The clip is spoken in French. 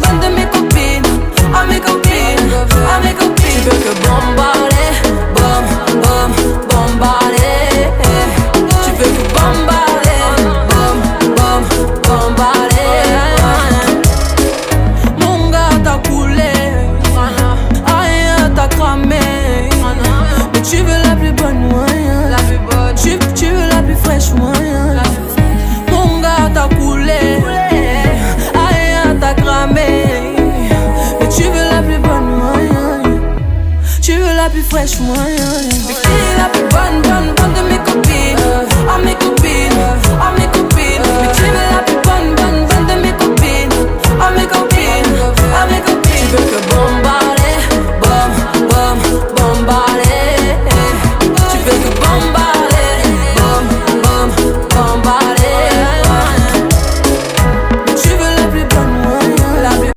bonne de mes copines. À mes copines, à mes copines. Tu veux que bombarder, bom, bom, bombarder. Tu veux que bombarder, bom, bom, bombarder. Mon gars t'a coulé, rien t'a cramé. Mais tu veux la plus bonne moyen, tu veux la plus fraîche moyen. Mon gars t'a coulé, rien t'a cramé. Mais tu veux la plus bonne moyen, tu veux la plus fraîche moyen. Mais qui est la plus bonne, bonne, bonne de mes copines? À mes copines.